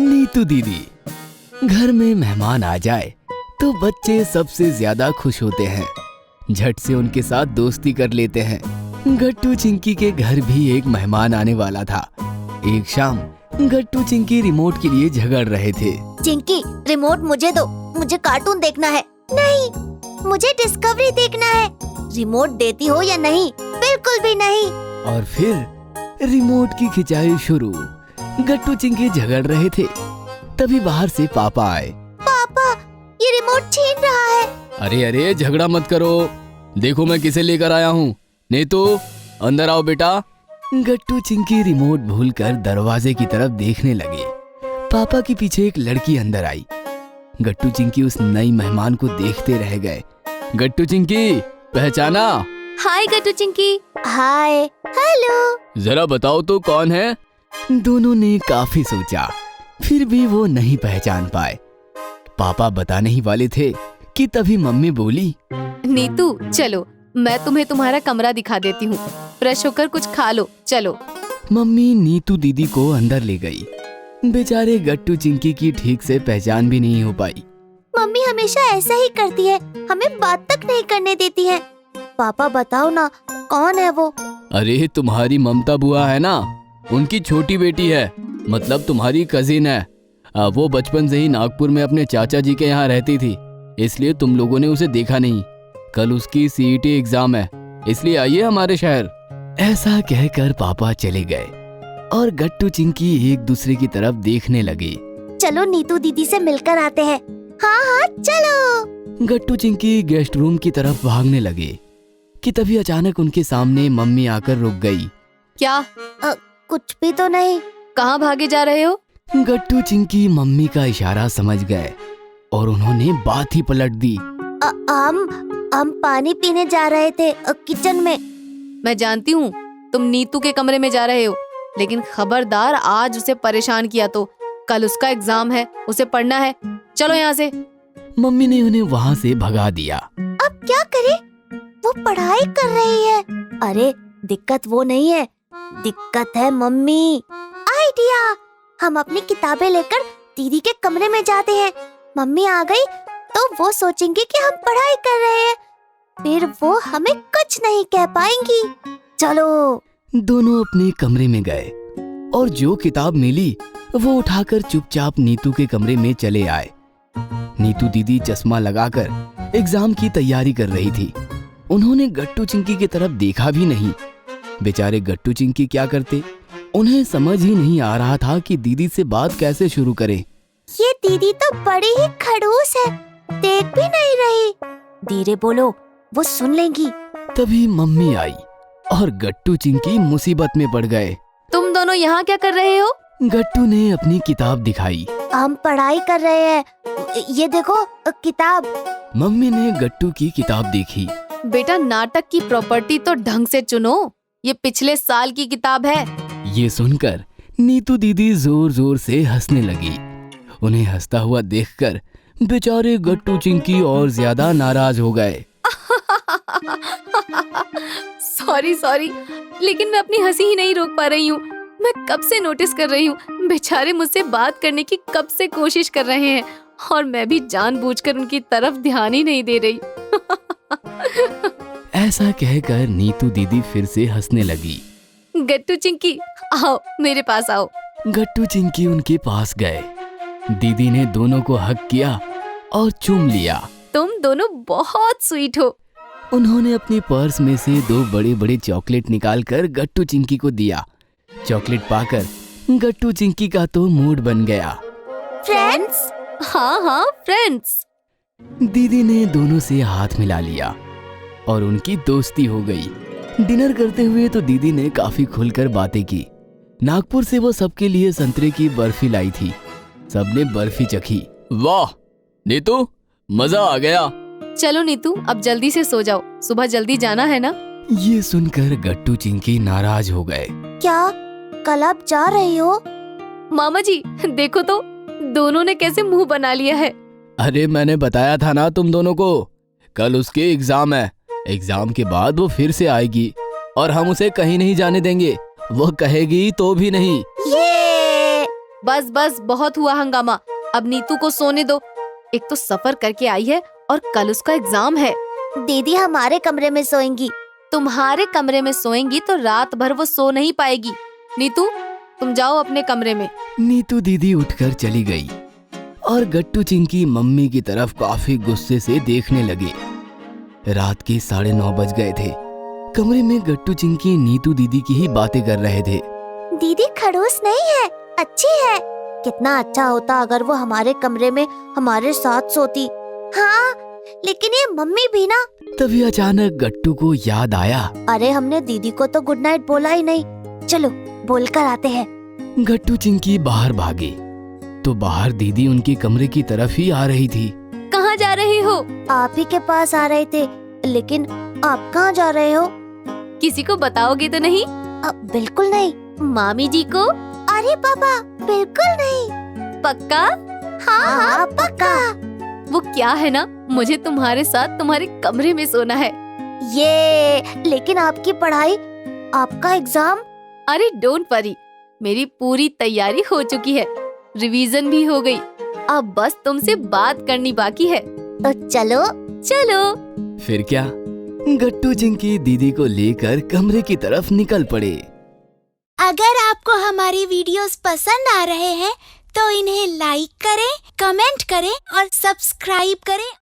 नीतू दीदी। घर में मेहमान आ जाए तो बच्चे सबसे ज्यादा खुश होते हैं। झट से उनके साथ दोस्ती कर लेते हैं। गट्टू चिंकी के घर भी एक मेहमान आने वाला था। एक शाम गट्टू चिंकी रिमोट के लिए झगड़ रहे थे। चिंकी, रिमोट मुझे दो, मुझे कार्टून देखना है। नहीं, मुझे डिस्कवरी देखना है। रिमोट देती हो या नहीं? बिल्कुल भी नहीं। और फिर रिमोट की खिंचाई शुरू। गट्टू चिंकी झगड़ रहे थे, तभी बाहर से पापा आए। पापा, ये रिमोट छीन रहा है। अरे अरे, झगड़ा मत करो, देखो मैं किसे लेकर आया हूँ। नीतू, अंदर आओ बेटा। गट्टू चिंकी रिमोट भूलकर दरवाजे की तरफ देखने लगे। पापा के पीछे एक लड़की अंदर आई। गट्टू चिंकी उस नई मेहमान को देखते रह गए। गट्टू चिंकी, पहचाना? हाय गट्टू चिंकी। हाय। हेलो। जरा बताओ तो कौन है? दोनों ने काफी सोचा, फिर भी वो नहीं पहचान पाए। पापा बताने ही वाले थे कि तभी मम्मी बोली, नीतू चलो, मैं तुम्हें तुम्हारा कमरा दिखा देती हूँ। फ्रेश होकर कुछ खा लो, चलो। मम्मी नीतू दीदी को अंदर ले गई। बेचारे गट्टू चिंकी की ठीक से पहचान भी नहीं हो पाई। मम्मी हमेशा ऐसा ही करती है, हमें बात तक नहीं करने देती है। पापा बताओ ना, कौन है वो? अरे तुम्हारी ममता बुआ है ना, उनकी छोटी बेटी है, मतलब तुम्हारी कजिन है। वो बचपन से ही नागपुर में अपने चाचा जी के यहाँ रहती थी, इसलिए तुम लोगों ने उसे देखा नहीं। कल उसकी सीईटी एग्जाम है, इसलिए आइए हमारे शहर। ऐसा कहकर पापा चले गए और गट्टू चिंकी एक दूसरे की तरफ देखने लगे। चलो नीतू दीदी से मिलकर आते हैं। हाँ हाँ चलो। गट्टू चिंकी गेस्ट रूम की तरफ भागने लगे कि तभी अचानक उनके सामने मम्मी आकर रुक गई। क्या? कुछ भी तो नहीं। कहाँ भागे जा रहे हो? गट्टू चिंकी मम्मी का इशारा समझ गए और उन्होंने बात ही पलट दी। हम पानी पीने जा रहे थे किचन में। मैं जानती हूँ तुम नीतू के कमरे में जा रहे हो, लेकिन खबरदार आज उसे परेशान किया तो कल उसका एग्जाम है, उसे पढ़ना है। चलो यहाँ से। मम्मी ने उन्हें वहाँ से भगा दिया। अब क्या करें? वो पढ़ाई कर रही है। अरे दिक्कत वो नहीं है, दिक्कत है मम्मी। आइडिया, हम अपनी किताबें लेकर दीदी के कमरे में जाते हैं। मम्मी आ गई तो वो सोचेंगे कि हम पढ़ाई कर रहे हैं, फिर वो हमें कुछ नहीं कह पाएंगी। चलो। दोनों अपने कमरे में गए और जो किताब मिली वो उठाकर चुपचाप नीतू के कमरे में चले आए। नीतू दीदी चश्मा लगाकर एग्जाम की तैयारी कर रही थी। उन्होंने गट्टू चिंकी की तरफ देखा भी नहीं। बेचारे गट्टू चिंकी क्या करते, उन्हें समझ ही नहीं आ रहा था कि दीदी से बात कैसे शुरू करें। ये दीदी तो बड़ी ही खड़ूस है, देख भी नहीं रही। धीरे बोलो, वो सुन लेंगी। तभी मम्मी आई और गट्टू चिंकी मुसीबत में पड़ गए। तुम दोनों यहाँ क्या कर रहे हो? गट्टू ने अपनी किताब दिखाई। हम पढ़ाई कर रहे हैं, ये देखो किताब। मम्मी ने गट्टू की किताब देखी। बेटा, नाटक की प्रॉपर्टी तो ढंग से चुनो, ये पिछले साल की किताब है। ये सुनकर नीतू दीदी जोर जोर से हंसने लगी। उन्हें हंसता हुआ देखकर बेचारे गट्टू चिंकी और ज्यादा नाराज हो गए। सॉरी, लेकिन मैं अपनी हंसी ही नहीं रोक पा रही हूँ। मैं कब से नोटिस कर रही हूँ, बेचारे मुझसे बात करने की कब से कोशिश कर रहे हैं और मैं भी जानबूझकर उनकी तरफ ध्यान ही नहीं दे रही। ऐसा कहकर नीतू दीदी फिर से हंसने लगी। गट्टू चिंकी, आओ मेरे पास आओ। गट्टू चिंकी उनके पास गए। दीदी ने दोनों को हग किया और चूम लिया। तुम दोनों बहुत स्वीट हो। उन्होंने अपने पर्स में से 2 बड़े बड़े चॉकलेट निकालकर गट्टू चिंकी को दिया। चॉकलेट पाकर गट्टू चिंकी का तो मूड बन गया। फ्रेंड्स? हाँ फ्रेंड्स। दीदी ने दोनों से हाथ मिला लिया और उनकी दोस्ती हो गई। डिनर करते हुए तो दीदी ने काफी खुलकर बातें की। नागपुर से वो सबके लिए संतरे की बर्फी लाई थी। सबने बर्फी चखी। वाह नीतू, मजा आ गया। चलो नीतू, अब जल्दी से सो जाओ, सुबह जल्दी जाना है ना। ये सुनकर गट्टू चिंकी नाराज हो गए। क्या कल आप जा रही हो? मामा जी देखो तो, दोनों ने कैसे मुंह बना लिया है। अरे मैंने बताया था ना तुम दोनों को, कल उसके एग्जाम है। एग्जाम के बाद वो फिर से आएगी और हम उसे कहीं नहीं जाने देंगे। वो कहेगी तो भी नहीं। ये बस बस बहुत हुआ हंगामा, अब नीतू को सोने दो। एक तो सफर करके आई है और कल उसका एग्जाम है। दीदी हमारे कमरे में सोएंगी। तुम्हारे कमरे में सोएंगी तो रात भर वो सो नहीं पाएगी। नीतू तुम जाओ अपने कमरे में। नीतू दीदी उठकर चली गई और गट्टू चिंकी मम्मी की तरफ काफी गुस्से से देखने लगे। रात के 9:30 बज गए थे। कमरे में गट्टू चिंकी नीतू दीदी की ही बातें कर रहे थे। दीदी खड़ूस नहीं है, अच्छी है। कितना अच्छा होता अगर वो हमारे कमरे में हमारे साथ सोती। हाँ, लेकिन ये मम्मी भी ना। तभी अचानक गट्टू को याद आया। अरे हमने दीदी को तो गुड नाइट बोला ही नहीं। चलो बोलकर आते हैं। गट्टू चिंकी बाहर भागे तो बाहर दीदी उनके कमरे की तरफ ही आ रही थी। कहाँ जा रहे हो? आप ही के पास आ रहे थे, लेकिन आप कहाँ जा रहे हो? किसी को बताओगे तो नहीं? बिल्कुल नहीं। मामी जी को? अरे पापा, बिल्कुल नहीं। पक्का? हाँ पक्का। वो क्या है ना, मुझे तुम्हारे साथ तुम्हारे कमरे में सोना है। ये लेकिन आपकी पढ़ाई, आपका एग्जाम। अरे डोंट वरी, मेरी पूरी तैयारी हो चुकी है, रिवीजन भी हो गई। अब बस तुमसे बात करनी बाकी है। तो चलो। चलो। फिर क्या, गट्टू चिंकी दीदी को लेकर कमरे की तरफ निकल पड़े। अगर आपको हमारी वीडियोस पसंद आ रहे हैं तो इन्हें लाइक करें, कमेंट करें और सब्सक्राइब करें।